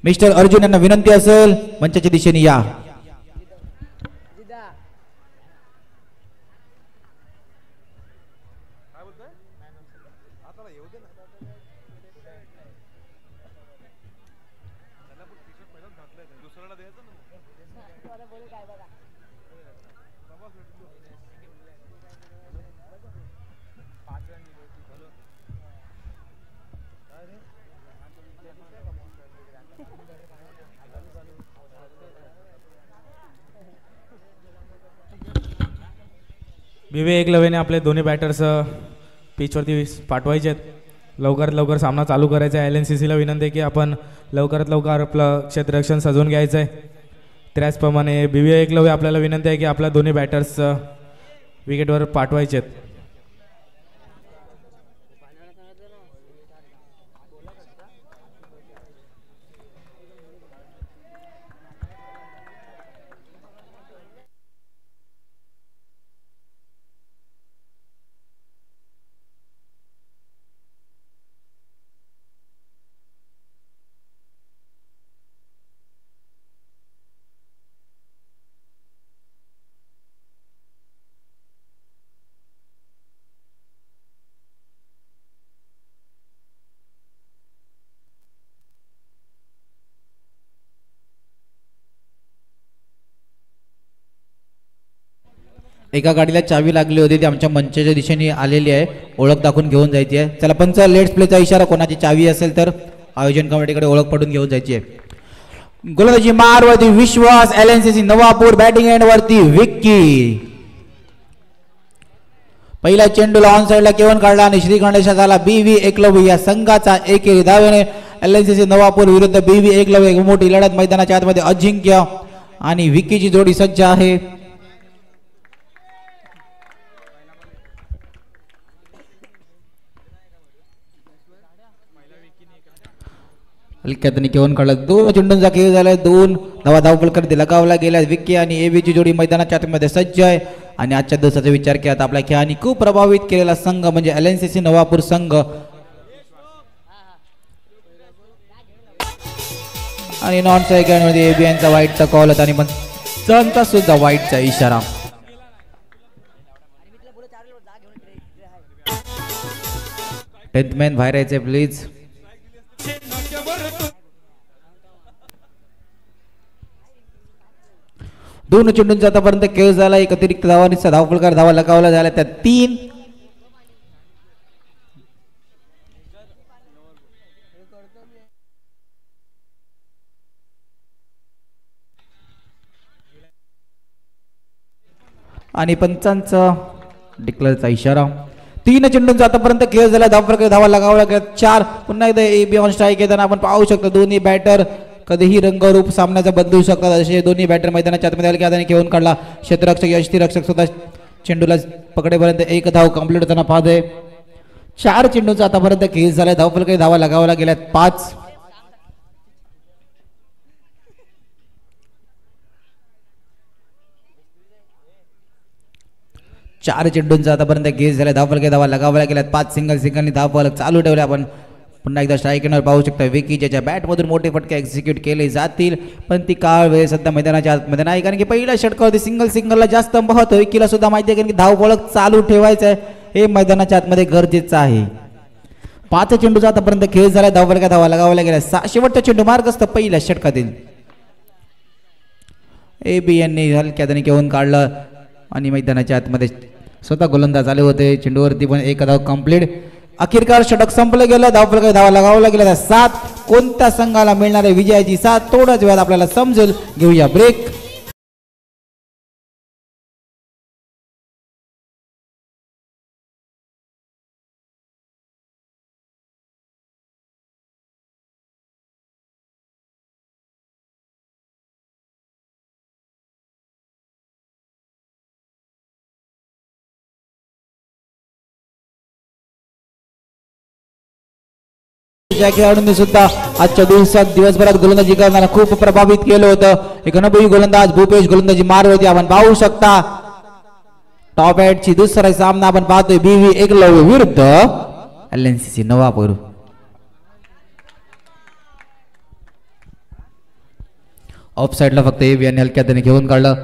Mister Arjun यांना विनंती असेल मंचाच्या दिशेने या. BV एकलव्यने आपले दोन्ही बॅटर्स पिचवरती पाठवायचे आहेत. लवकरात लवकर सामना चालू करायचा आहे. LNCCला विनंती आहे की आपण लवकरात लवकर आपलं क्षेत्ररक्षण सजवून घ्यायचं आहे. त्याचप्रमाणे BV एकलव्य आपल्याला विनंती आहे की आपल्या दोन्ही बॅटर्स विकेटवर पाठवायचे आहेत. एका गाडीला चावी लागली होती ती आमच्या मंचाच्या दिशेने आलेली आहे. ओळख दाखवून घेऊन जायची आहे. चला पंच लेट्स प्लेचा इशारा. कोणाची चावी असेल तर आयोजन कमिटीकडे ओळख पडून घेऊन जायची आहे. गोलंदाजी मारवरती विश्वास LNCC नवापूर. बॅटिंग एंड वरती विक्की. पहिल्या चेंडूला ऑन साइडला केवन काढला आणि श्रीखंडेशा झाला BV एकलव्य या संघाचा एकेरी धावेने. LNCC नवापूर विरुद्ध BV एकलव्य. मोठी लढत मैदानाच्या आतमध्ये. अजिंक्य आणि विक्कीची जोडी सज्ज आहे. हलक्यातनी केवन काढला. 2 चेंडूंचा खेळ झालाय. 2 धावफलक लगावला गेला. विक्की आणि एबीची जोडी मैदानाच्या आतमध्ये सज्ज आहे. आणि आजच्या दिवसाचा विचार केला तर आपल्या खेळाने खूप प्रभावित केलेला संघ म्हणजे LNCC नवापूर संघ. आणि नॉन स्ट्रायकर मध्ये एबी यांचा वाईटचा कॉल होता आणि पंचांचा सुद्धा वाईटचा इशारा. टेन्थ मॅन बाहेर यायचे प्लीज. दोन चेंडूंचा आतापर्यंत खेळ झाला. एक अतिरिक्त धावांचा धावफलकार धावा लगावला झाला. त्या 3 आणि पंचांचा डिक्लेअरचा इशारा. 3 चेंडूंचा आतापर्यंत खेळ झाला. धावफलकार धावा लगावला गेला 4. पुन्हा एकदा एबी ऑन स्ट्राईक येताना आपण पाहू शकतो दोन्ही बॅटर कधीही रंगरूप सामन्याचा बदलू शकतात. असे दोन्ही बॅटर मैदानाच्या आतमध्ये आले की खेळून काढला. क्षेत्ररक्षक यष्टीरक्षक सुद्धा चेंडूला पकडेपर्यंत 1 धाव कंप्लीट होताना पाहतोय. 4 चेंडूंचा आतापर्यंत खेळ झालाय. धावफलक धावा लगावला गेल्यात 5. चार चेंडूंचा आतापर्यंत खेळ झालाय. धावफलक धावा लगावला गेल्यात 5. सिंगलनी धावफलक चालू ठेवले. आपण पुन्हा एकदा स्ट्राईकरवर पाहू शकता विकी ज्याच्या बॅटमधून मोठे फटके एक्झिक्यूट केले जातील पण ती काळ वेळ सध्या मैदानाच्या आतमध्ये नाही कारण की पहिल्या षटकावरती सिंगलला जास्त महत्त्व विकीला सुद्धा माहिती आहे कारण की धावफलक चालू ठेवायचं आहे हे मैदानाच्या आतमध्ये गरजेचं आहे. 5 चेंडूचा आतापर्यंत खेळ झाला. धावफलक धावा लगावल्या गेल्या. शेवटचा चेंडू मार्ग असतं पहिल्या षटकातील. एबी यांनी हलक्याने घेऊन काढलं आणि मैदानाच्या आतमध्ये स्वतः गोलंदाज आले होते. चेंडूवरती पण 1 धाव कंप्लीट. अखेरकार षटक संपलं गेलं. धावफलक धावा लगावला गेला. 7 कोणत्या संघाला मिळणार आहे विजयाची 7 थोड्याच वेळात आपल्याला समजेल. घेऊया ब्रेक. खेळाडूंनी सुद्धा आजच्या दिवसभरात गोलंदाजी करताना खूप प्रभावित केलं होतं. एक अनुभवी गोलंदाज भूपेश गोलंदाजी मारवती आपण पाहू शकता. टॉप 8 ची दुसरा सामना आपण पाहतोय BV एकलव्य विरुद्ध LNCC नवापूर. ऑफ साईडला फक्त एव्ही आणि हलक्या त्याने घेऊन काढलं.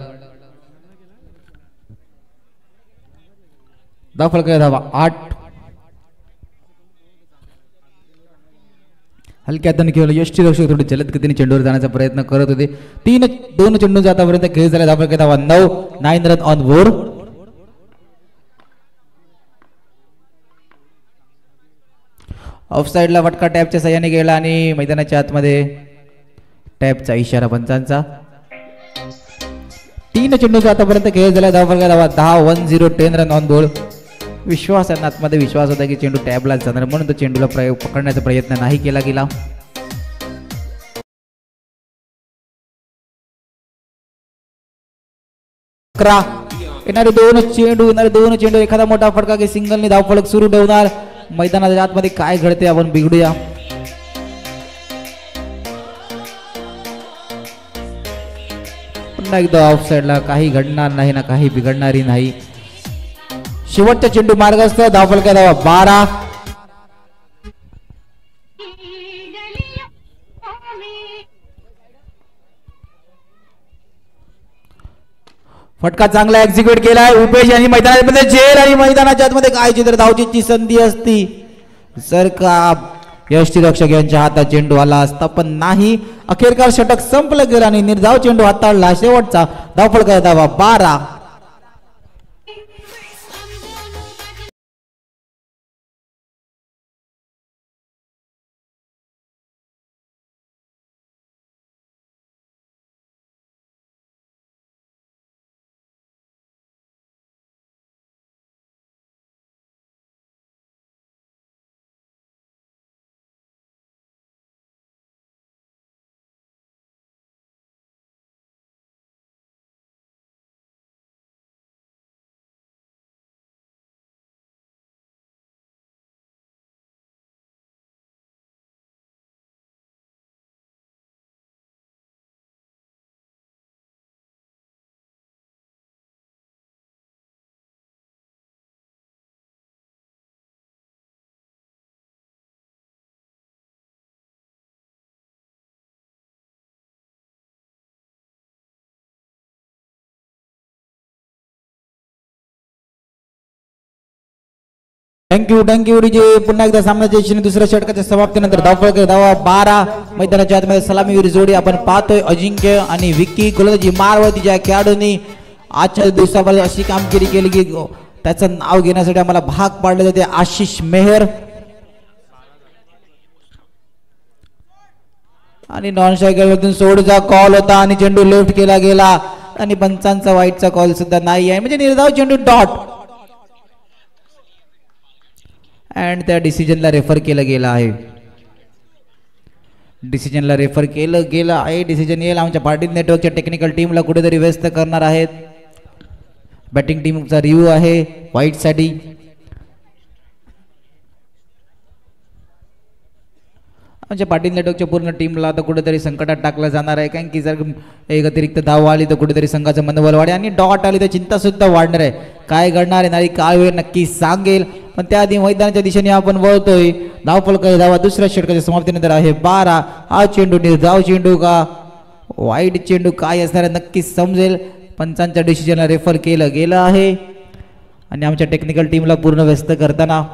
दाखल केला धावा 8. हलक्या हाताने खेळलं. यष्टीरक्षक थोडी जलद गतीने चेंडूवर जाण्याचा प्रयत्न करत होते. 2 चेंडू जातापर्यंत खेळ झाला. दाखल केला धावा 9. 9 रन ऑन बोर्ड. ऑफ साईडला फटका टॅपच्या सहाय्याने गेला आणि मैदानाच्या आतमध्ये टॅपचा इशारा पंचांचा. 3 चेंडू आतापर्यंत खेळ झाला. धावा 10. 1-0. 10 रन ऑन बोर्ड. विश्वास आहे, आतमध्ये विश्वास होता की चेंडू टॅबला जाणार, म्हणून तो चेंडूला पकडण्याचा प्रयत्न नाही केला गेला. येणारे दोन चेंडू एखादा मोठा फटका की सिंगलने धावफलक सुरू ठेवणार. मैदानाच्या आतमध्ये काय घडते आपण बिघडूया. पुन्हा एकदा ऑफ साईडला काही घडणार नाही ना काही बिघडणारी नाही. शेवटचा चेंडू मार्गस्थ. धावफलक धावा 12. फटका चांगला एक्झिक्यूट केलाय उपेश यांनी मैदानामध्ये झेल आणि मैदानाच्या आतमध्ये काय चित्र धावचीची संधी असती जर का यष्टीरक्षक यांच्या हातात चेंडू आला असता, पण नाही. अखेरकार षटक संपलं गेलं आणि निर्धाव चेंडू हाताळला. शेवटचा धावफलक धावा 12. Thank you DJ. पुन्हा एकदा सामन्याच्या दुसऱ्या षटकाच्या समाप्तीनंतर धावफलक धावा 12. मैदानाच्या आतमध्ये सलामीवीर जोडी आपण पाहतोय. अजिंक्य आणि विक्की गोलंदाजी मारवतीच्या खेळाडूंनी आजच्या दिवसामध्ये अशी कामगिरी केली की त्याचं नाव घेण्यासाठी आम्हाला भाग पाडले जाते. आशिष मेहर आणि नॉन स्ट्रायकरमधून सोडचा कॉल होता आणि चेंडू लेफ्ट केला गेला आणि पंचांचा वाईटचा कॉल सुद्धा नाही आहे, म्हणजे निर्धाव चेंडू डॉट. अँड त्या डिसिजनला रेफर केलं गेलं आहे. डिसिजनला रेफर केलं गेलं आहे. डिसिजन येईल आमच्या पाटील नेटवर्कच्या टेक्निकल टीमला कुठेतरी व्यस्त करणार आहेत. बॅटिंग टीमचा रिव्ह्यू आहे व्हाईटसाठी. आमच्या पाटील नेटवर्कच्या पूर्ण टीमला आता कुठेतरी संकटात टाकलं जाणार आहे, कारण की जर एक अतिरिक्त धाव आली तर कुठेतरी संघाचं मनोबल वाढेल आणि डॉट आली तर चिंता सुद्धा वाढणार आहे. काय घडणार आहे नाही काय वेळ नक्की सांगेल, पण त्याआधी मैदानाच्या दिशेने आपण वळतोय. धावफलक धावा दुसऱ्या षटकाच्या समाप्तीनंतर आहे 12. हा चेंडू निर्धाव चेंडू का वाईट चेंडू काय असणार आहे नक्की समजेल. पंचांच्या डिसिजनला रेफर केलं गेलं आहे आणि आमच्या टेक्निकल टीमला पूर्ण व्यस्त करताना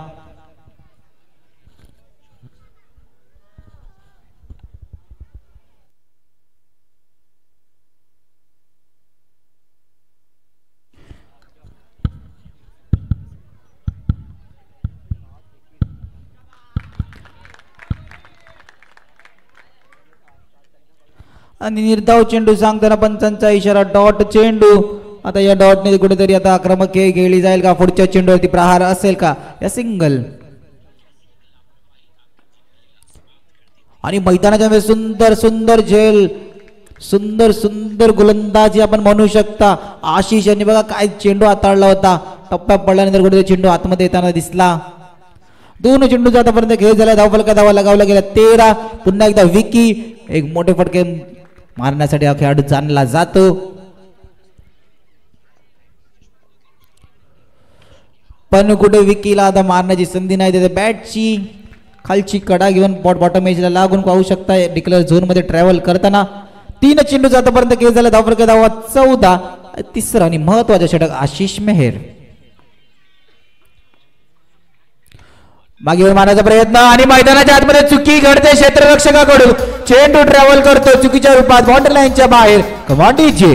आणि निर्धाव चेंडू सांगताना पंचांचा इशारा डॉट चेंडू. आता या डॉटने कुठेतरी आता आक्रमक खेळ खेळली जाईल का, पुढच्या चेंडूवरती प्रहार असेल का, या सिंगल. आणि मैदानाच्या सुंदर सुंदर झेल, सुंदर सुंदर गोलंदाजी आपण म्हणू शकता. आशिष यांनी बघा काय चेंडू हाताळला होता. टप्प्यात पडल्यानंतर कुठेतरी चेंडू आतमध्ये येताना दिसला. 2 चेंडू आतापर्यंत खेळ झाला. धावफलका धावा लगावला गेला 13. पुन्हा एकदा विकी एक मोठे फटके मारण्यासाठी हा खेळाडू जाणला जातो. पण कुठे विकीला आता मारण्याची संधी नाही. त्याच्या बॅटची खालची कडा घेऊन बॉटम एजला लागून पाहू शकता. डिक्लेअर झोन मध्ये ट्रॅव्हल करताना 3 चेंडूचा आतापर्यंत केस झाला धावफलक धावा 14. तिसरा आणि महत्वाचा षटक आशिष मेहर. मागे मारण्याचा प्रयत्न आणि मैदानाच्या आतमध्ये चुकी घडते क्षेत्ररक्षकाकडून. चेंडू ट्रॅव्हल करतो चुकीच्या रूपात बाउंड्री लाईनच्या बाहेर. कमांडीचे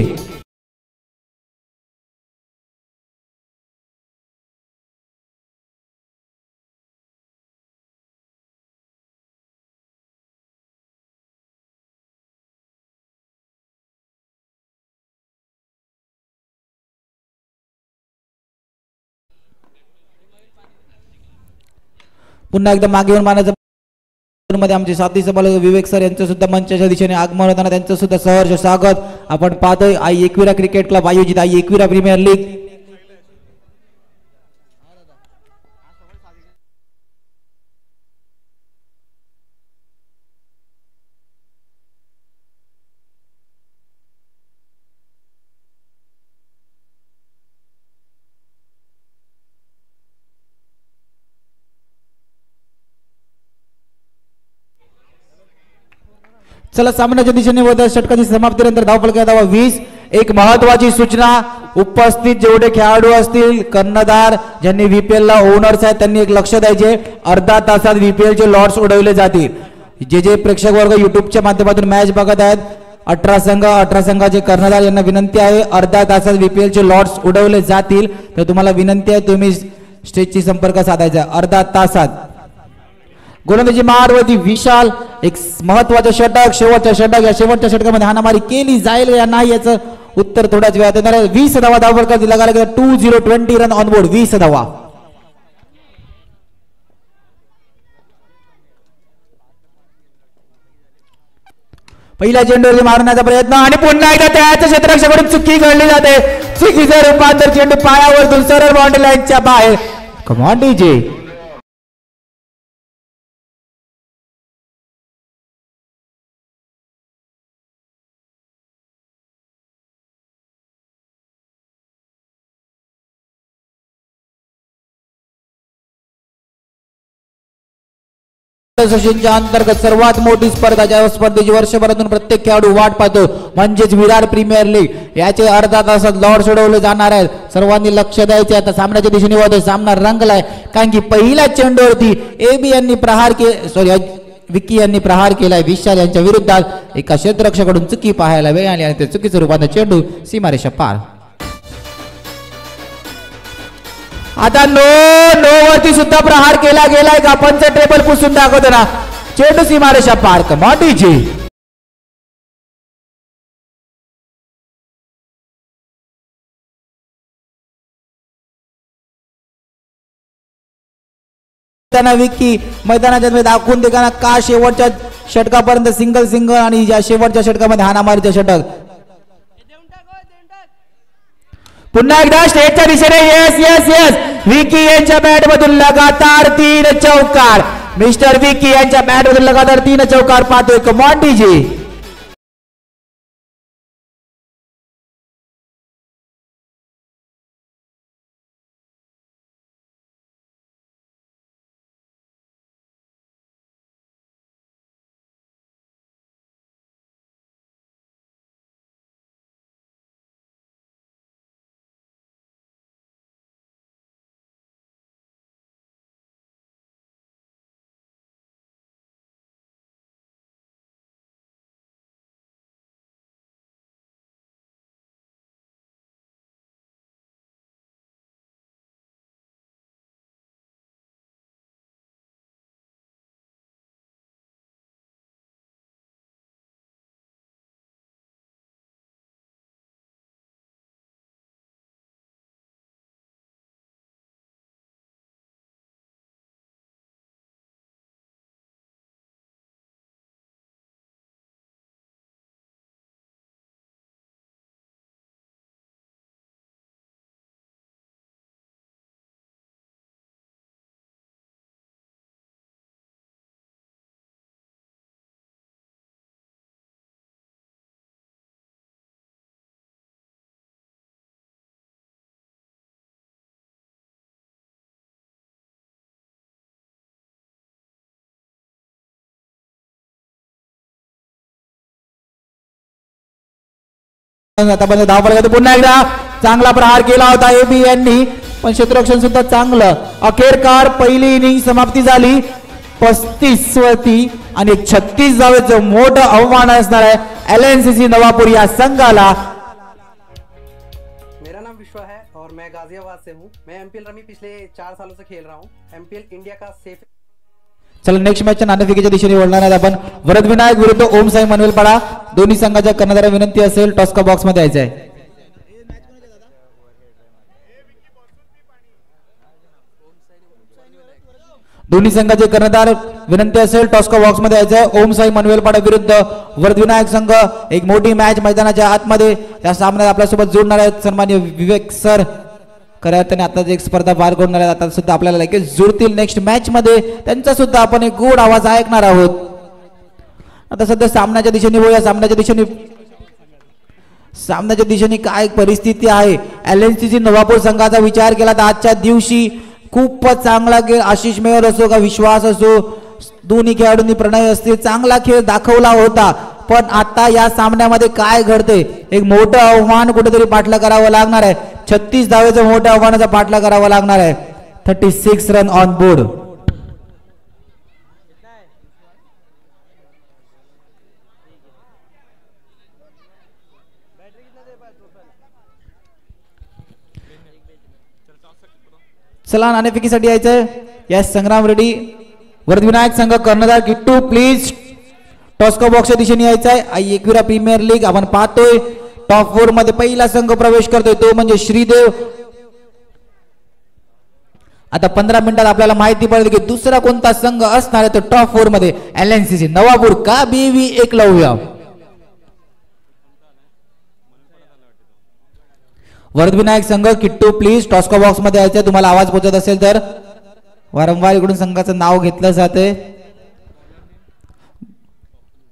पुन्हा एकदा मागे येऊन मारण्याचा मध्ये आमचे साथी संपादक विवेक सर यांचं सुद्धा मंचाच्या दिशेने आगमन होताना त्यांचं सुद्धा सहर्ष स्वागत आपण पाहतोय. आई एकविरा क्रिकेट क्लब आयोजित आई एकविरा प्रीमियर लीग. चला सामन्याच्या दिशेने होत षटकाची समाप्तीनंतर धावफलक धावा 20. एक महत्वाची सूचना उपस्थित जेवढे खेळाडू असतील कर्णधार ज्यांनी व्हीपीएल ला ओनर्स आहेत त्यांनी एक लक्ष द्यायचे. अर्धा तासात व्हीपीएल चे लॉट्स उडवले जातील. जे प्रेक्षक वर्ग युट्यूबच्या माध्यमातून मॅच बघत आहेत 18 संघाचे कर्णधार यांना विनंती आहे अर्धा तासात व्हीपीएल चे लॉट्स उडवले जातील. तर तुम्हाला विनंती आहे तुम्ही स्टेजची संपर्क साधायचा अर्धा तासात. गोलंदाजी मारवती विशाल एक महत्वाचं षटक शेवटच्या षटक या शेवटच्या षटकामध्ये हाणामारी केली जाईल या नाही याचं उत्तर थोड्याच वेळात येणार आहे. 20 धावा धावफलकात दिला गेला 20 रन ऑन बोर्ड 20 धावा. पहिल्या चेंडूवरती मारण्याचा प्रयत्न आणि पुन्हा एकदा त्याच क्षेत्ररक्षकाकडून चुकी घडली जाते. चुकीचं रूपांतर चेंडू पायावरतून सरळ बाउंड्री लाईनच्या बाहेर. कमॉन डीजे असोसिएशनच्या अंतर्गत सर्वात मोठी स्पर्धा ज्या स्पर्धेची वर्षभरातून प्रत्येक खेळाडू वाट पाहतो म्हणजेच विरार प्रीमियर लीग याचे अर्धा तासात लॉर्ड सोडवले जाणार आहेत. सर्वांनी लक्ष द्यायचे. आता सामन्याच्या दिशेने होतोय सामना रंगलाय कारण की पहिल्या चेंडूवरती एबी यांनी प्रहार विकी यांनी प्रहार केलाय विशाल यांच्या विरुद्धात एका क्षेत्ररक्षकाकडून चुकी पाहायला वेळ आली आणि ते चुकीचं रूपांतर चेंडू सीमारेषा पार. आता नो वरती सुद्धा प्रहार केला गेलाय का पंच टेबल पुसून दाखवतो ना चेंडू सीमारेषा पार. कमाटीची विक्की मैदानाच्या दाखवून देताना का शेवटच्या षटकापर्यंत सिंगल आणि ज्या शेवटच्या षटकामध्ये हाणामारीचं षटक. पुन्हा एकदा स्टेटच्या दिशेने यस विकी यांच्या बॅट मधून लगातार 3 चौकार. मिस्टर विकी यांच्या बॅट मधून लगातार 3 चौकार पाहतोय. कमॉन्टीजी आतापर्यंत धावफलकात पुन्हा एकदा चांगला प्रहार केला होता एबी यांनी, पण क्षेत्ररक्षण सुद्धा चांगलं. अखेरकार पहिली इनिंग समाप्ती झाली 35 वरती आणि 36 धावेचं मोठं आव्हान असणार आहे एलएनसीसी नवापूर या संघाला. मेरा नाम विश्वा है और मैं गाजियाबाद से हूँ. मैं एमपीएल रमी पिछले 4 सालों से खेल रहा हूँ. एमपीएल इंडिया का सेफ. चला नेक्स्ट मॅचच्या नाणेफेकीच्या दिशेने वळणार आहेत आपण. वरदविनायक विरुद्ध ओम साई मनवेलपाडा. दोन्ही संघाच्या कर्णधाराला विनंती असेल टॉस का बॉक्स मध्ये यायचं आहे. दोन्ही संघाचे कर्णधार विनंती असेल टॉस का बॉक्स मध्ये यायचं. ओम साई मनवेलपाडा विरुद्ध वरदविनायक संघ. एक मोठी मॅच मैदानाच्या आतमध्ये या सामन्यात आपल्यासोबत जोडणार आहेत सन्मान्य विवेक सर. खऱ्या अर्थाने आता एक स्पर्धा पार करणार आहेत. आता सुद्धा आपल्याला लगेच जुळतील नेक्स्ट मॅच मध्ये. त्यांचा सुद्धा आपण एक गोड आवाज ऐकणार आहोत. आता सध्या सामन्याच्या दिशेने वळूया. सामन्याच्या दिशेने काय परिस्थिती आहे. एलएनसीसी नवापूर संघाचा विचार केला तर आजच्या दिवशी खूपच चांगला खेळ आशिष मेहर असो का विश्वास असो, दोन्ही खेळाडूंनी प्रणय असतील चांगला खेळ दाखवला होता. पण आता या सामन्यामध्ये काय घडते, एक मोठं आव्हान कुठेतरी पाठला करावं लागणार आहे. 36 धावेचं मोठ्या आव्हानाचा पाठला करावा लागणार आहे. 36 रन ऑन बोर्ड. चला नाणेफेकीसाठी यायचंय. यस संग्राम रेड्डी. वरदविनायक संघ कर्णधार किट्टू प्लीज टॉस्को बॉक्सच्या दिशेने यायचंय. एकविरा प्रीमियर लीग आपण पाहतोय टॉप 4 मध्ये पहिला संघ प्रवेश करतोय तो म्हणजे श्रीदेव. आता 15 मिनिटात आपल्याला माहिती पडेल की दुसरा कोणता संघ असणार आहे तो टॉप 4 मध्ये. एलएनसीसी नवापूर का बीवी एकलव्य. वरदविनायक संघ किट्टू प्लीज टॉस्को बॉक्स मध्ये यायचंय. तुम्हाला आवाज पोहोचत असेल तर. वारंवार इकडून संघाचं नाव घेतलं जाते.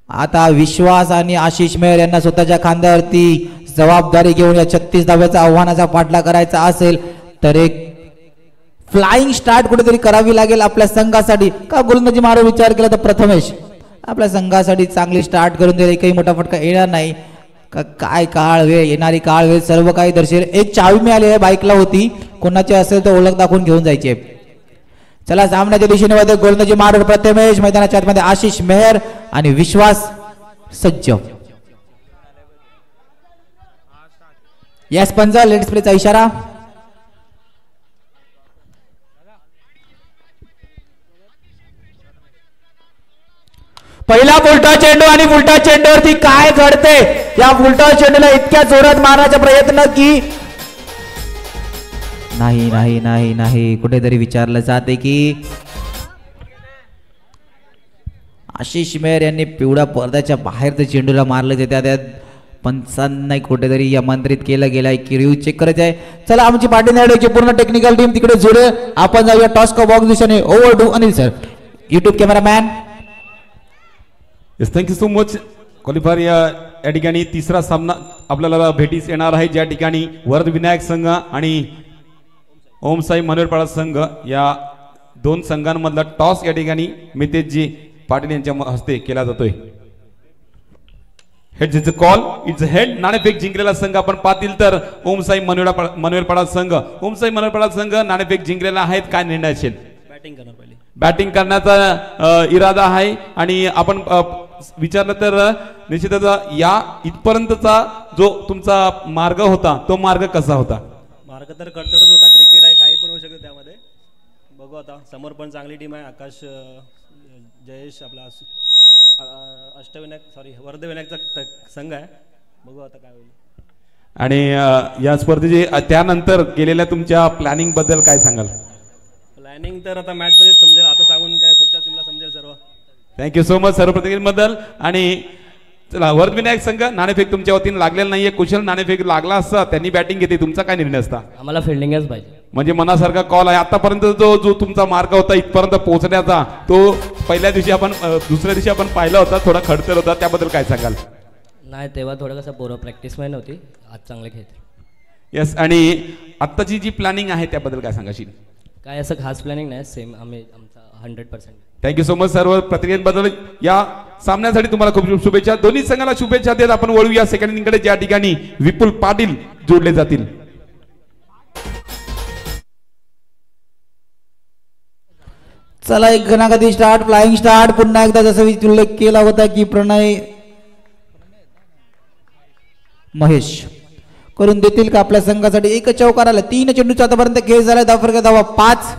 आता विश्वास आणि आशिष मेहर यांना स्वतःच्या खांद्यावरती जबाबदारी घेऊन या 36 धाव्याचा आव्हानाचा पाठला करायचा असेल तर एक फ्लाइंग स्टार्ट कुठेतरी करावी लागेल आपल्या संघासाठी. का गोलंदाजी मारू विचार केला तर प्रथमेश आपल्या संघासाठी चांगली स्टार्ट करून दिली. काही मोठा फटका येणार नाही. काय काळ वेळ येणारी काळ वेळ सर्व काही दर्शेल. एक चावी मिळाली आहे बाईकला होती, कोणाची असेल तर ओळख दाखवून घेऊन जायची. चला सामन्याच्या दिशेने मध्ये गोलंदाजी मारून प्रथमेश, मैदानाच्या आतमध्ये आशिष मेहर आणि विश्वास सज्ज. यस पंजा लेट्स प्लेचा इशारा. पहिला उलटा चेंडू आणि उलटा चेंडूवरती काय घडते. या उलटा चेंडूला इतक्या जोरात मारण्याचा प्रयत्न की नाही नाही नाही नाही कुठेतरी विचारलं जाते की आशिष मेहर यांनी पिवळ्या पडद्याच्या बाहेरच्या चेंडूला मारलं ते त्यात पंचांना कुठेतरी आमंत्रित केलं गेलं आहे की रिव्ह्यू चेक करायचं आहे. चला आमची पाटील पूर्ण टेक्निकल टीम तिकडे जोडे. आपण जाऊया टॉस्को बॉक्स दिशेने. Over to Anil sir. YouTube cameraman. Yes thank you so much. Qualifier या ठिकाणी तिसरा सामना आपल्याला भेटीस येणार आहे ज्या ठिकाणी वरदविनायक संघ आणि ओम साई मनवेलपाडा संघ या दोन संघांमधला टॉस या ठिकाणी मितेशजी पाटील यांच्या हस्ते केला जातोय. Head is a call its head. नाणेफेक जिंकलेला संघ आपण पाहतील तर ओम साई मनवेलपाडा संघ. ओम साई मनवेलपाडा संघ नाणेफेक जिंकलेला आहेत. काय निर्णय असेल. बॅटिंग करणार पहिले. बॅटिंग करण्याचा इरादा आहे आणि आपण विचारलं तर निश्चितच या इथपर्यंतचा जो तुमचा मार्ग होता तो मार्ग कसा होता. मार्ग तर कडकडच होता. क्रिकेट आहे काही पण होऊ शकतं त्यामध्ये. बघू आता समोर पण चांगली टीम आहे. आकाश जयेश आपला वरदविनायकचा संघ आहे. बघू आता काय होईल. आणि या स्पर्धेचे त्यानंतर केलेल्या तुमच्या प्लॅनिंग बद्दल काय सांगाल. प्लॅनिंग तर आता मॅच मध्ये समजेल. आता सांगून काय पुढच्या टीमला समजेल सर्व. थँक्यू सो मच सर्व प्रतिक्रियेबद्दल. आणि चला वरदविनायक संघ नाणेफेक तुमच्या वतीने लागलेला नाहीये. कुशल नाणेफेक लागला असता त्यांनी बॅटिंग घेतली. तुमचा काय निर्णय असता. आम्हाला फिल्डिंगच पाहिजे. म्हणजे मनासारखा कॉल आहे. आतापर्यंत जो तुमचा मार्ग होता इथपर्यंत पोहोचण्याचा तो पहिल्या दिवशी आपण दुसऱ्या दिवशी आपण पाहिला होता थोडा खडतर होता. त्याबद्दल काय सांगाल. नाही तेव्हा थोडं कसं पोरं प्रॅक्टिस मध्ये नव्हती. आज चांगले खेळते. येस. आणि आत्ताची जी प्लॅनिंग आहे त्याबद्दल काय सांगाशील. काय असं खास प्लॅनिंग नाही. सेम आम्ही आमचा 100%. थँक्यू सो मच सर्व प्रतिक्रियेबद्दल. या सामन्यासाठी तुम्हाला खूप खूप शुभेच्छा. दोन्ही संघाला शुभेच्छा देत आपण वळूया सेकंड इनिंगकडे, ज्या ठिकाणी विपुल पाटील जोडले जातील. चला एक घणागती स्टार्ट, फ्लाइंग स्टार्ट. पुन्हा एकदा जसं मी उल्लेख केला होता की प्रणय महेश करून देतील का आपल्या संघासाठी. एक चौकार आला, 3 चेंडूचा आतापर्यंत खेळ झाला. धावफरक धावा 5.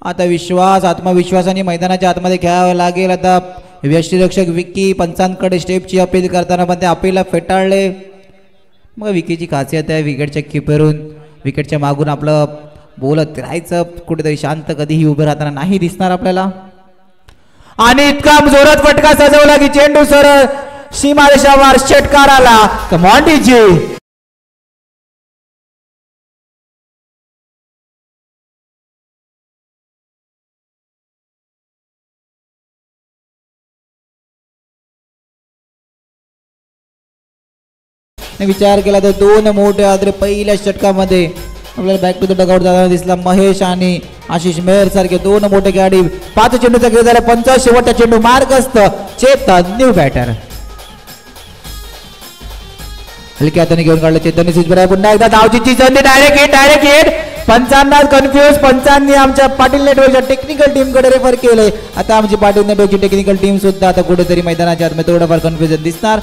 आता विश्वास आत्मविश्वासाने मैदानाच्या आतमध्ये खेळावं लागेल. आता यष्टीरक्षक विकी पंचांकडे स्टेपची अपील करताना पण त्या अपीलला फेटाळले. मग विकीची खासियत आहे विकेटच्या किपरून विकेटच्या मागून आपलं बोलत राहायचं, कुठेतरी शांत, कधीही उभे राहताना नाही दिसणार आपल्याला. आणि इतका जोरात फटका सजवला की चेंडू सरळ सीमारेषावर षटकार आला. Come on DJ. विचार केला तर 2 मोठे आदरे पहिल्या षटकामध्ये आपल्याला बॅक टू द डगआउट जाताना दिसला. महेश आणि आशिष मेहर सारखे 2 मोठे खेळाडू. 5 चेंडूचा खेळ झाला. 50 शेवटचा चेंडू मार्गस्थ चेतन न्यू बॅटर. हलक्या हाताने घेऊन काढलं चेतन सिजबरा. पुन्हा एकदा धावचीची संधी. Direct hit. पंचांना कन्फ्युज. पंचांनी आमच्या पाटील नेटवर्कच्या टेक्निकल टीमकडे रेफर केले. आता आमची पाटील नेटवर्कची टेक्निकल टीम सुद्धा आता कुठेतरी मैदानाच्या आतमध्ये थोडंफार कन्फ्युजन दिसणार.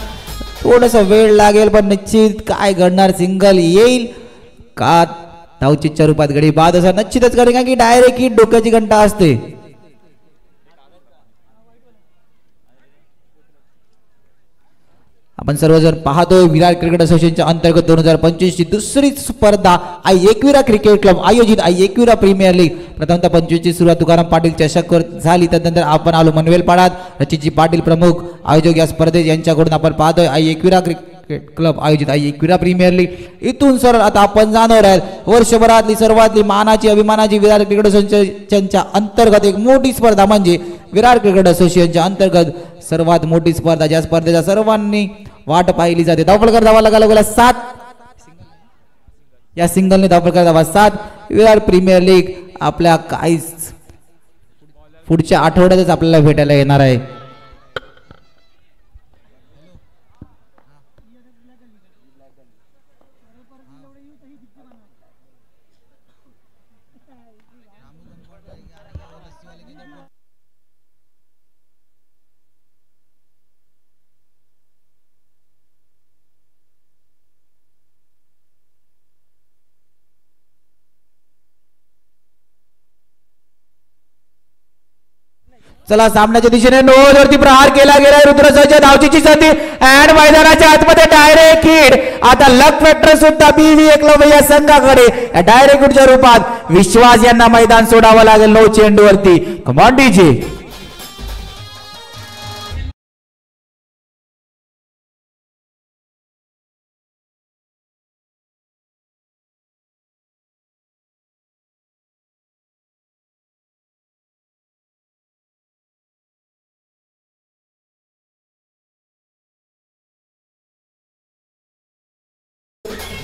थोडस वेळ लागेल पण निश्चित काय घडणार. सिंगल येईल का धावचीच्या रूपात गडी बाद असा निश्चितच करेल, कारण की डायरेक्ट हिट डोक्याची घंटा असते. आपण सर्वजण पाहतोय विराट क्रिकेट असोसिएशनच्या अंतर्गत 2025 ची दुसरी स्पर्धा एकविरा क्रिकेट क्लब आयोजित एकविरा प्रीमियर लीग. प्रथमतः 25 ची सुरुवात तुकाराम पाटील चषक झाली. त्यानंतर आपण आलो मनवेलपाडात. रचितजी पाटील प्रमुख आयोजक या स्पर्धेत यांच्याकडून आपण पाहतोय एकविरा क्रिकेट क्लब आयोजित एकविरा प्रीमियर लीग. इथून सरळ आता आपण जाणार आहे वर्षभरातली सर्वातली मानाची अभिमानाची विराट क्रिकेट असोसिएशनच्या अंतर्गत एक मोठी स्पर्धा म्हणजे विराट क्रिकेट असोसिएशनच्या अंतर्गत सर्वात मोठी स्पर्धा, ज्या स्पर्धेच्या सर्वांनी वाट पाहिली जाते. धावफलकर धावा लगावला 7. या सिंगलने धावफलकर धावा 7. विराट प्रीमियर लीग आपल्या काहीच पुढच्या आठवड्यातच आपल्याला भेटायला येणार आहे. चला सामन्याच्या दिशेने नोजवरती प्रहार केला गेलाय. रुद्रसहच्या धावचीची संधी अँड मैदानाच्या आतमध्ये डायरेक्ट हिट. आता लक फॅक्टर सुद्धा बीव्ही एकलव्य या संघाकडे डायरेक्ट हिटच्या रूपात विश्वास यांना मैदान सोडावं लागेल 9 चेंडूवरती. Come on DJ.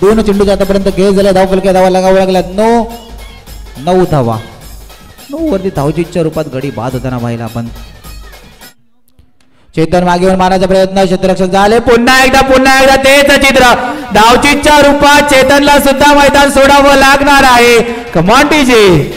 दोन चेंडूचा आतापर्यंत खेळ झाला. धावफलक्या धावा लगावा लागल्या 9 धावा. 9 वरती धावचीच्या रूपात गडी बाद होताना पाहिला आपण. चेतन मागे येऊन मारण्याचा प्रयत्न, क्षेत्ररक्षक झाले. पुन्हा एकदा तेच चित्र. धावचीच्या रूपात चेतनला सुद्धा मैदान सोडावं लागणार आहे. Come on DJ.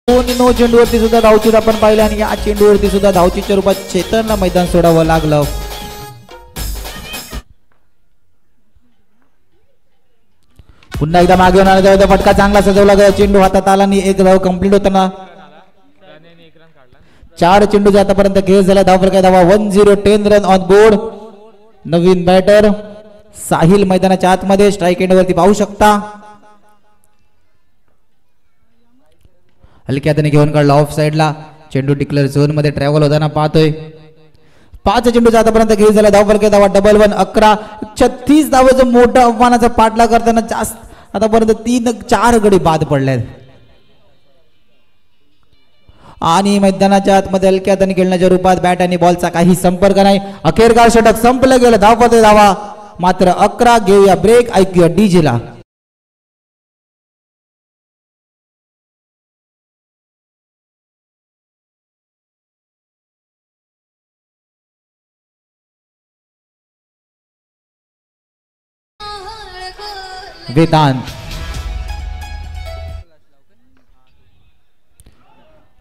दोन चेंडूवरती सुद्धा धावचीत आपण पाहिलं आणि या चेंडूवरती सुद्धा धावचीच्या रूपात चेतनला मैदान सोडावं लागलं. पुन्हा एकदा मागे होणार फटका चांगला सजवला गया. चेंडू हातात आला आणि एक धाव कंप्लीट होताना 4 चेंडूचा आतापर्यंत खेळ झाला. धावफलक धावा 10 10 रन ऑन बोर्ड. नवीन बॅटर साहिल मैदानाच्या आतमध्ये स्ट्राईक एंड वरती पाहू शकता. हलक्या हाताने घेऊन काढला ऑफ साइडला. चेंडू डिक्लेअर झोन मध्ये ट्रॅव्हल होताना पाहतोय. 5 चेंडूचा आतापर्यंत खेळ झाला. धावफलक धावा 11 11. 36 धावाचं मोठं आव्हानाचा पाठलाग करताना जास्त आतापर्यंत 3-4 गडी बाद पडलेत आणि मैदानाच्या आतमध्ये हलक्या हाताने खेळण्याच्या रूपात बॅट आणि बॉलचा काही संपर्क नाही. अखेरकार षटक संपलं गेलं. धावपते धावा मात्र 11. घेऊया ब्रेक, ऐकूया डीजे ला. वेदांत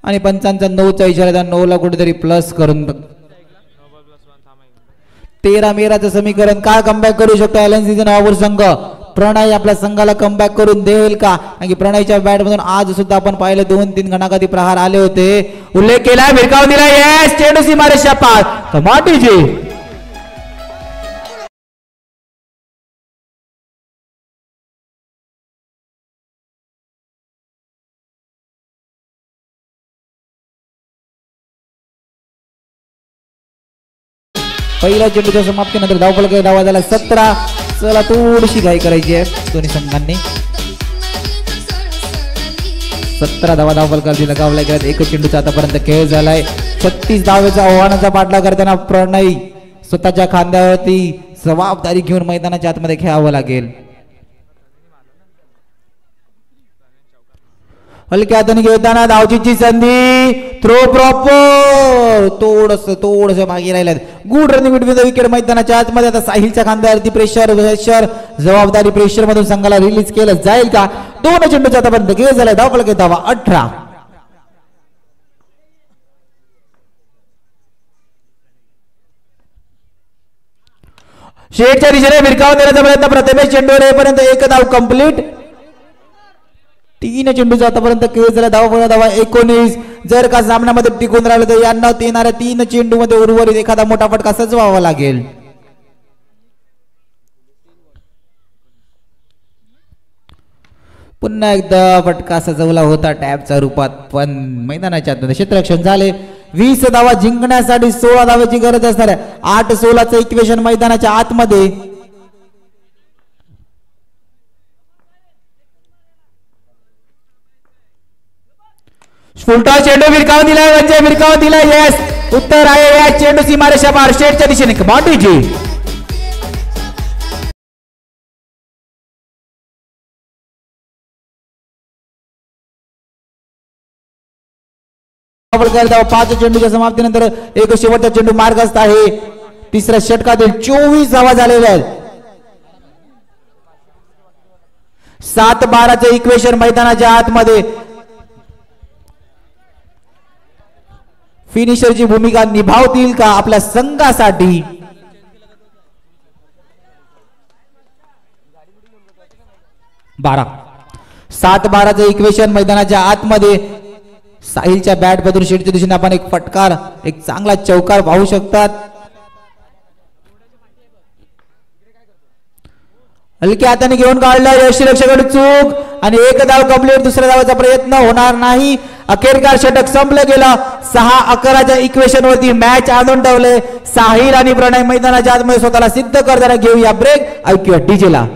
आणि पंचांचा 9चा इशारा 9ला कुठेतरी प्लस करून 13 मेराचं समीकरण काय कमबॅक करू शकतो एलएनसीचा नावावर संघ. प्रणय आपल्या संघाला कमबॅक करून देईल का? आणि प्रणयच्या बॅट मधून आज सुद्धा आपण पाहिलं 2-3 गणागती प्रहार आले होते. उल्लेख केला, भिरकाव दिला, यस चेंडू सीमारेषा पार. कमाटीजी पहिल्या चेंडूच्या समाप्तीनंतर धावफलक धावा झाला 17. चला थोडीशी घाई करायची आहे दोन्ही संघांनी. 17 धावा धावफलकावरती लगावल्या गेल्यात. एक चेंडूचा आतापर्यंत खेळ झालाय. 36 धावेचा आव्हानाचा पाठलाग करताना प्रणय स्वतःच्या खांद्यावरती जबाबदारी घेऊन मैदानाच्या आतमध्ये खेळावं लागेल. हलक्या हाताने घेताना धावचीची संधी, थ्रो प्रॉपर, थोडस मागे राहिल्यात. Good running between the wicket मैदानाच्या आतमध्ये. आता साहिलच्या खांद्यावरती प्रेशर जबाबदारी प्रेशर मधून संघाला रिलीज केलं जाईल का? 2 चेंडूचा आतापर्यंत खेळ झालाय. धावफलक धावा 18. शेटच्या दिशेने भिरकावून देण्याचा प्रयत्न, प्रथमेश चेंडूवर येईपर्यंत 1 धाव कंप्लीट. 3 चेंडूचा आतापर्यंत खेळ झाला. धावा 19. जर का सामन्यामध्ये टिकून राहिलं तर यांना येणाऱ्या 3 चेंडू मध्ये उर्वरित एखादा मोठा फटका सजवावा लागेल. पुन्हा एकदा फटका सजवला होता टॅबच्या रूपात, पण मैदानाच्या आतमध्ये क्षेत्ररक्षण झाले. 20 धावा जिंकण्यासाठी 16 धावेची गरज असणार आहे. 8-16चं इक्वेशन मैदानाच्या आतमध्ये. फुलटॉस चेंडू भिरकाव दिलाय, म्हणजे भिरकाव दिलाय, यस उत्तर आहे या चेंडू सीमारेषा पार. शेटच्या दिशेने कमाटीजी धावा 5 चेंडूच्या समाप्तीनंतर एक शेवटचा चेंडू मार्गस्थ आहे. तिसऱ्या षटकातील 24 धावा झालेल्या आहेत. 7-12चं इक्वेशन मैदानाच्या आतमध्ये. फिनिशरची भूमिका निभावतील का आपल्या संघासाठी? बारा 7-12चं इक्वेशन मैदानाच्या आतमध्ये. साहिलच्या बॅट मधून शेटच्या दिशेने आपण एक फटकार, एक चांगला चौकार पाहू शकतात. हलक्या हाताने घेऊन काढला, यष्टीरक्षकाकडे चूक आणि 1 धाव कंप्लीट. दुसऱ्या धावाचा प्रयत्न होणार नाही. अखेरकार षटक संपलं गेलं. 6-11च्या इक्वेशन वरती मॅच आणून ठेवले. साहिल आणि प्रणय मैदानाच्या आतमध्ये स्वतःला सिद्ध करताना घेऊया ब्रेक, ऐकूया डीजे ला.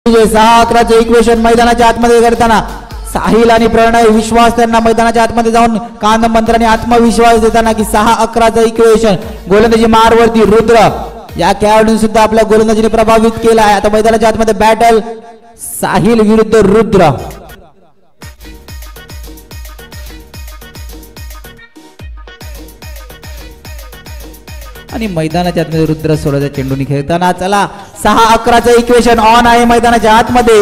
म्हणजे 6-11चे इक्वेशन मैदानाच्या आतमध्ये करताना साहिल आणि प्रणय विश्वास त्यांना मैदानाच्या आतमध्ये जाऊन कान मंत्राने आत्मविश्वास देताना की 6-11चं इक्वेशन. गोलंदाजी मारवरती रुद्र या खेळाडूंनी सुद्धा आपल्या गोलंदाजीने प्रभावित केला आहे. आता मैदानाच्या आतमध्ये बॅटल साहिल विरुद्ध रुद्र. आणि मैदानाच्या आतमध्ये रुद्र सोडाच्या चेंडूने खेळताना चला 6-11चं इक्वेशन ऑन आहे मैदानाच्या आतमध्ये.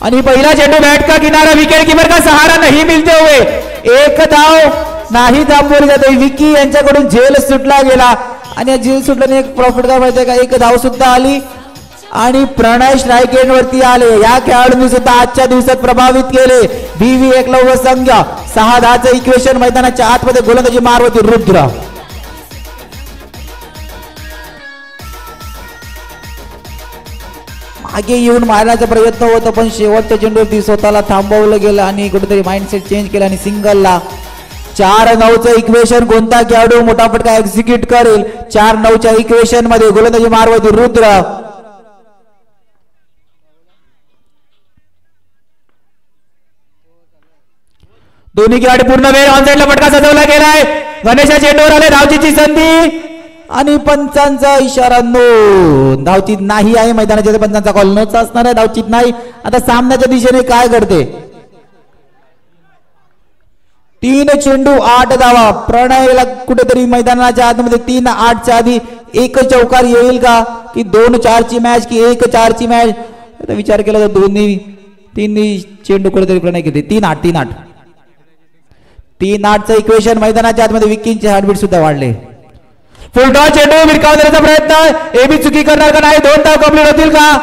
आणि पहिला चेंडू बॅट का किनारा, विकेट कीपर का सहारा नहीं मिलते हुए 1 धाव नाही थांबवली जाते. विकी यांच्याकडून झेल सुटला गेला आणि या झेल सुटल्याने एक प्रॉफिट काय माहितीये का, 1 धाव सुद्धा आली आणि प्रणय स्ट्राईक एंड वरती आले. या खेळाडूंनी सुद्धा आजच्या दिवसात प्रभावित केले. बीव्ही एकलव्य संघ. 6-10चं इक्वेशन मैदानाच्या आतमध्ये गोलंदाजी मारवरती रुद्र. मागे येऊन मारण्याचा प्रयत्न होता पण शेवटच्या चेंडूवरती स्वतःला थांबवलं गेलं आणि कुठेतरी माइंडसेट चेंज केला आणि सिंगलला 4-9चं इक्वेशन कोणता खेळाडू मोठा फटका एक्झिक्यूट करेल. 4-9च्या इक्वेशन मध्ये गोलंदाजी मारवती रुद्र. दोन्ही खेळाडू पूर्ण वेळ ऑनसाइडला फटका सजवला गेलाय. गणेशा चेंडूवर आले. धावचीची संधी आणि पंचांचा इशारा नो. धावचीत नाही आहे मैदानाच्या पंचांचा कॉल नोच असणार आहे. धावचीत नाही. आता सामन्याच्या दिशेने काय घडते. 3 चेंडू 8 धावा. प्रणयला कुठेतरी मैदानाच्या आतमध्ये 3-8च्या आधी 1 चौकार येईल का की 2-4ची मॅच की 1-4ची मॅच. आता विचार केला तर तिन्ही चेंडू कुठेतरी प्रणय घेते. 3-8चं इक्वेशन मैदानाच्या आतमध्ये विकींचे हार्टबीट सुद्धा वाढले. फुलटॉस चेंडू विरकाव देण्याचा प्रयत्न. एबी चुकी करणार का नाही. 2 धाव कंप्लीट होतील का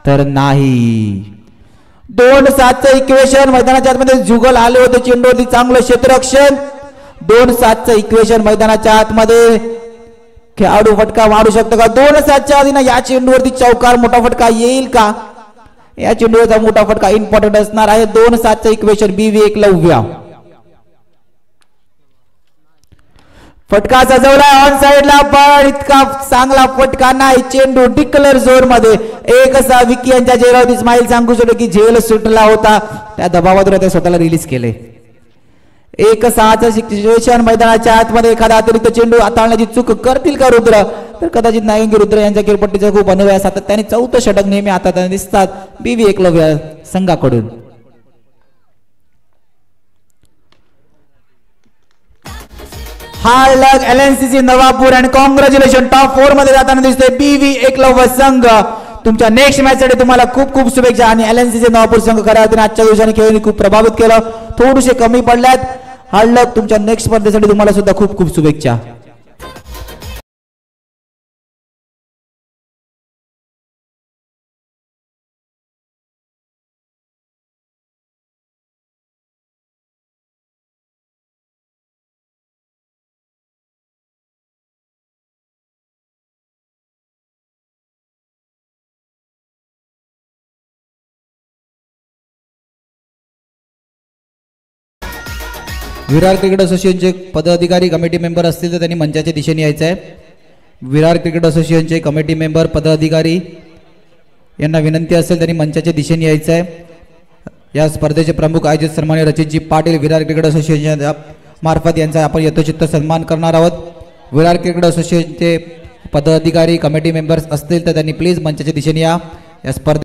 तर नाही. 2-7चं इक्वेशन मैदानाच्या आतमध्ये जुगल आले होते चेंडूवरती चांगलं क्षेत्ररक्षण. 2-7चं इक्वेशन मैदानाच्या आतमध्ये खेळाडू फटका मारू शकतो का. 2-7च्या आधी ना या चेंडूवरती चौकार मोठा फटका येईल का. या चेंडूवरचा मोठा फटका इम्पॉर्टंट असणार आहे. 2-7चं इक्वेशन BV एकलव्य. फटका सजवला ऑन साइडला पण इतका चांगला फटका नाही. चेंडू डिक्लेअर झोन मध्ये. 1-6 विकी यांच्या चेहऱ्यावरती स्माइल सांगू शकतो की झेल सुटला होता. त्या दबावातून ते स्वतःला रिलीज केले. 1-6चं सिच्युएशन मैदानाच्या आतमध्ये एखादा अतिरिक्त चेंडू हाताळण्याची चूक करतील का रुद्र तर कदाचित नाही. रुद्र यांच्या खेळपट्टीचा खूप अनुभव आहे. सातत्याने 4थं षटक नेहमी हातात दिसतात BV एकलव्य संघाकडून. Hard luck LNCC Navapur and congratulation. Top 4 मध्ये जाताना दिसतोय BV एकलव्य संघ. तुमच्या नेक्स्ट मॅच साठी तुम्हाला खूप खूप शुभेच्छा. आणि LNCC नवापूर संघ खऱ्या अर्थाने आजच्या दिवसाने खेळाडूंनी खूप प्रभावित केलं. थोडेसे कमी पडल्यात. Hard luck. तुमच्या नेक्स्ट स्पर्धेसाठी तुम्हाला सुद्धा खूप खूप शुभेच्छा. विरार क्रिकेट असोसिएशनचे पदाधिकारी कमिटी मेंबर असतील तर त्यांनी मंचाच्या दिशेने यायचं आहे. विरार क्रिकेट असोसिएशनचे कमिटी मेंबर पदाधिकारी यांना विनंती असेल त्यांनी मंचाच्या दिशेने यायचं आहे. या स्पर्धेचे प्रमुख आयोजक सन्माननीय रचितजी पाटील विरार क्रिकेट असोसिएशन मार्फत यांचा आपण यथोचित सन्मान करणार आहोत. विरार क्रिकेट असोसिएशनचे पदाधिकारी कमिटी मेंबर्स असतील तर त्यांनी प्लीज मंचाच्या दिशेने या. या स्पर्धे